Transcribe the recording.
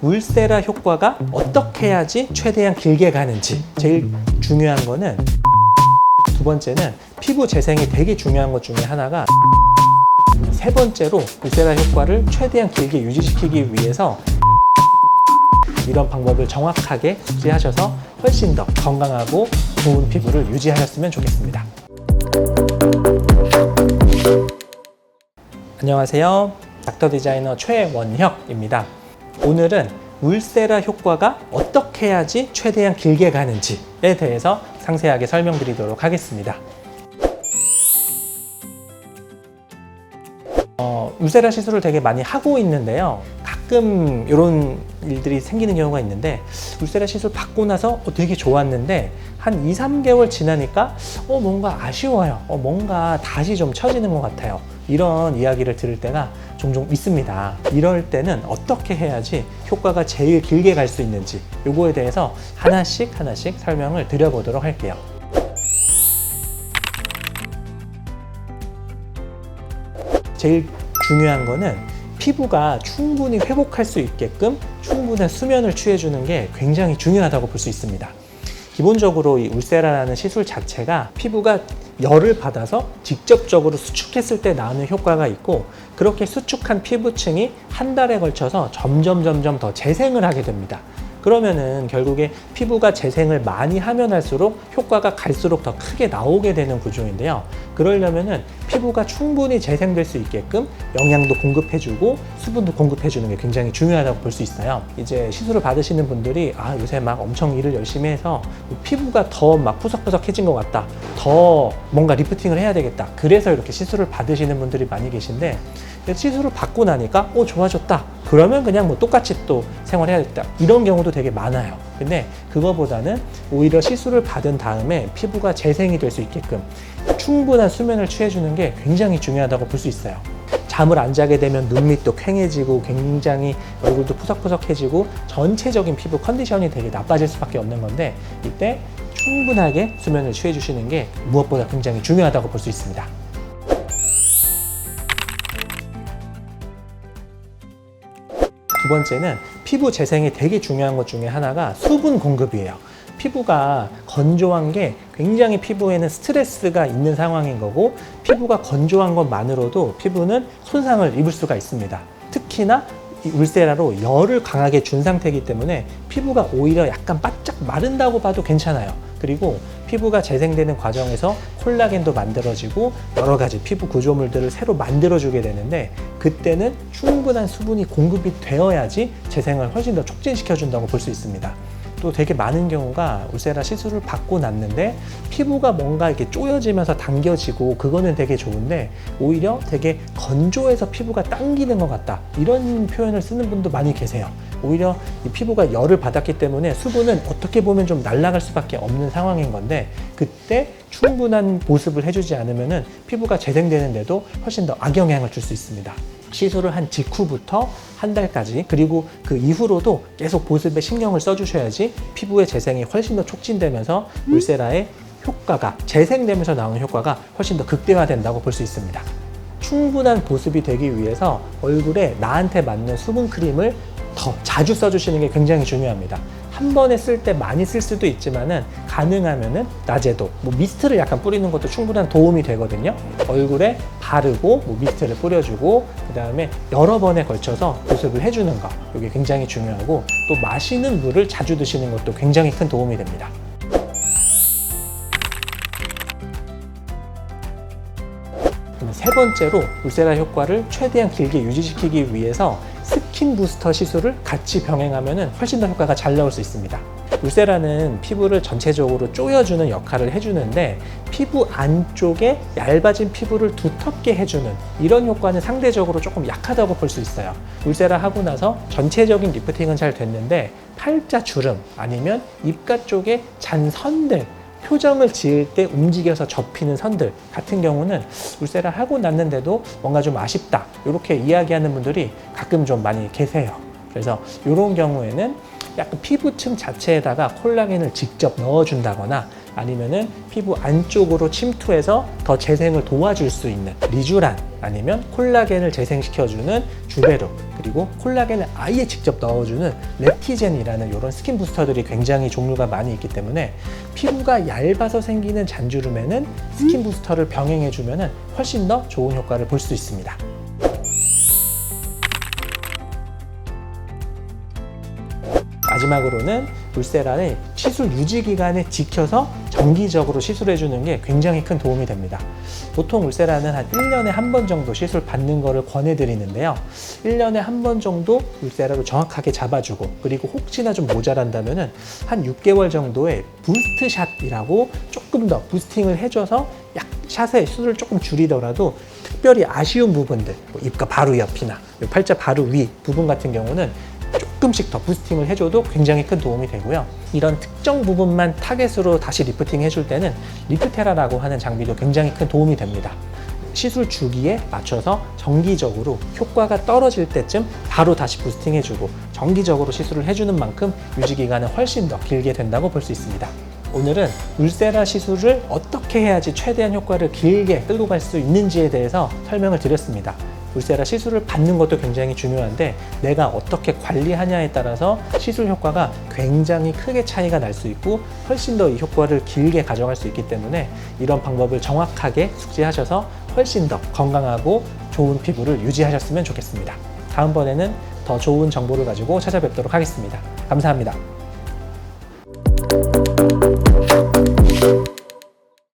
울세라 효과가 어떻게 해야지 최대한 길게 가는지 제일 중요한 거는, 두 번째는 피부 재생이 되게 중요한 것 중에 하나가, 세 번째로 울세라 효과를 최대한 길게 유지시키기 위해서 이런 방법을 정확하게 숙지하셔서 훨씬 더 건강하고 좋은 피부를 유지하셨으면 좋겠습니다. 안녕하세요. 닥터 디자이너 최원혁입니다. 오늘은 울세라 효과가 어떻게 해야지 최대한 길게 가는지에 대해서 상세하게 설명드리도록 하겠습니다. 울세라 시술을 되게 많이 하고 있는데요. 가끔 이런 일들이 생기는 경우가 있는데, 울세라 시술 받고 나서 되게 좋았는데 한 2-3개월 지나니까 뭔가 아쉬워요. 뭔가 다시 좀 처지는 것 같아요. 이런 이야기를 들을 때가 종종 있습니다. 이럴 때는 어떻게 해야지 효과가 제일 길게 갈 수 있는지, 요거에 대해서 하나씩 설명을 드려보도록 할게요. 제일 중요한 거는 피부가 충분히 회복할 수 있게끔 충분한 수면을 취해주는 게 굉장히 중요하다고 볼 수 있습니다. 기본적으로 이 울세라라는 시술 자체가 피부가 열을 받아서 직접적으로 수축했을 때 나오는 효과가 있고, 그렇게 수축한 피부층이 한 달에 걸쳐서 점점 더 재생을 하게 됩니다. 그러면은 결국에 피부가 재생을 많이 하면 할수록 효과가 갈수록 더 크게 나오게 되는 구조인데요. 그러려면은 피부가 충분히 재생될 수 있게끔 영양도 공급해주고 수분도 공급해주는 게 굉장히 중요하다고 볼 수 있어요. 이제 시술을 받으시는 분들이 요새 막 엄청 일을 열심히 해서 피부가 더 막 푸석푸석해진 것 같다, 더 뭔가 리프팅을 해야 되겠다, 그래서 이렇게 시술을 받으시는 분들이 많이 계신데, 시술을 받고 나니까 좋아졌다, 그러면 그냥 뭐 똑같이 또 생활해야겠다, 이런 경우도 되게 많아요. 근데 그거보다는 오히려 시술을 받은 다음에 피부가 재생이 될 수 있게끔 충분한 수면을 취해주는 게 굉장히 중요하다고 볼 수 있어요. 잠을 안 자게 되면 눈밑도 퀭해지고 굉장히 얼굴도 푸석푸석해지고 전체적인 피부 컨디션이 되게 나빠질 수밖에 없는 건데, 이때 충분하게 수면을 취해주시는 게 무엇보다 굉장히 중요하다고 볼 수 있습니다. 두 번째는 피부 재생이 되게 중요한 것 중에 하나가 수분 공급이에요. 피부가 건조한 게 굉장히 피부에는 스트레스가 있는 상황인 거고, 피부가 건조한 것만으로도 피부는 손상을 입을 수가 있습니다. 특히나 이 울세라로 열을 강하게 준 상태이기 때문에 피부가 오히려 약간 바짝 마른다고 봐도 괜찮아요. 그리고 피부가 재생되는 과정에서 콜라겐도 만들어지고 여러 가지 피부 구조물들을 새로 만들어주게 되는데, 그때는 충분한 수분이 공급이 되어야지 재생을 훨씬 더 촉진시켜준다고 볼 수 있습니다. 또 되게 많은 경우가 울세라 시술을 받고 났는데 피부가 뭔가 이렇게 쪼여지면서 당겨지고, 그거는 되게 좋은데 오히려 되게 건조해서 피부가 당기는 것 같다, 이런 표현을 쓰는 분도 많이 계세요. 오히려 이 피부가 열을 받았기 때문에 수분은 어떻게 보면 좀 날아갈 수밖에 없는 상황인 건데, 그때 충분한 보습을 해주지 않으면 피부가 재생되는데도 훨씬 더 악영향을 줄 수 있습니다. 시술을 한 직후부터 한 달까지, 그리고 그 이후로도 계속 보습에 신경을 써주셔야지 피부의 재생이 훨씬 더 촉진되면서 울세라의 효과가, 재생되면서 나오는 효과가 훨씬 더 극대화된다고 볼 수 있습니다. 충분한 보습이 되기 위해서 얼굴에 나한테 맞는 수분 크림을 더 자주 써주시는 게 굉장히 중요합니다. 한 번에 쓸 때 많이 쓸 수도 있지만은 가능하면은 낮에도 미스트를 약간 뿌리는 것도 충분한 도움이 되거든요. 얼굴에 바르고 미스트를 뿌려주고, 그 다음에 여러 번에 걸쳐서 보습을 해주는 거, 이게 굉장히 중요하고, 또 마시는 물을 자주 드시는 것도 굉장히 큰 도움이 됩니다. 세 번째로 울세라 효과를 최대한 길게 유지시키기 위해서 스킨 부스터 시술을 같이 병행하면 훨씬 더 효과가 잘 나올 수 있습니다. 울세라는 피부를 전체적으로 조여주는 역할을 해주는데, 피부 안쪽에 얇아진 피부를 두텁게 해주는 이런 효과는 상대적으로 조금 약하다고 볼 수 있어요. 울세라 하고 나서 전체적인 리프팅은 잘 됐는데 팔자 주름 아니면 입가 쪽에 잔 선들, 표정을 지을 때 움직여서 접히는 선들 같은 경우는 울세라 하고 났는데도 뭔가 좀 아쉽다, 이렇게 이야기하는 분들이 가끔 좀 많이 계세요. 그래서 이런 경우에는 약간 피부층 자체에다가 콜라겐을 직접 넣어준다거나, 아니면은 피부 안쪽으로 침투해서 더 재생을 도와줄 수 있는 리쥬란, 아니면 콜라겐을 재생시켜주는 주베룩, 그리고 콜라겐을 아예 직접 넣어주는 렙티젠이라는 이런 스킨 부스터들이 굉장히 종류가 많이 있기 때문에 피부가 얇아서 생기는 잔주름에는 스킨 부스터를 병행해주면 훨씬 더 좋은 효과를 볼 수 있습니다. 마지막으로는 울세라의 시술 유지 기간을 지켜서 정기적으로 시술해주는 게 굉장히 큰 도움이 됩니다. 보통 울세라는 한 1년에 한 번 정도 시술 받는 거를 권해드리는데요. 1년에 한 번 정도 울세라로 정확하게 잡아주고, 그리고 혹시나 좀 모자란다면은 한 6개월 정도의 부스트샷이라고 조금 더 부스팅을 해줘서 샷의 수를 조금 줄이더라도 특별히 아쉬운 부분들, 입가 바로 옆이나 팔자 바로 위 부분 같은 경우는 조금씩 더 부스팅을 해줘도 굉장히 큰 도움이 되고요. 이런 특정 부분만 타겟으로 다시 리프팅 해줄 때는 리프테라라고 하는 장비도 굉장히 큰 도움이 됩니다. 시술 주기에 맞춰서 정기적으로 효과가 떨어질 때쯤 바로 다시 부스팅 해주고, 정기적으로 시술을 해주는 만큼 유지 기간은 훨씬 더 길게 된다고 볼 수 있습니다. 오늘은 울세라 시술을 어떻게 해야지 최대한 효과를 길게 끌고 갈 수 있는지에 대해서 설명을 드렸습니다. 울세라 시술을 받는 것도 굉장히 중요한데, 내가 어떻게 관리하냐에 따라서 시술 효과가 굉장히 크게 차이가 날 수 있고 훨씬 더 이 효과를 길게 가져갈 수 있기 때문에 이런 방법을 정확하게 숙지하셔서 훨씬 더 건강하고 좋은 피부를 유지하셨으면 좋겠습니다. 다음번에는 더 좋은 정보를 가지고 찾아뵙도록 하겠습니다. 감사합니다.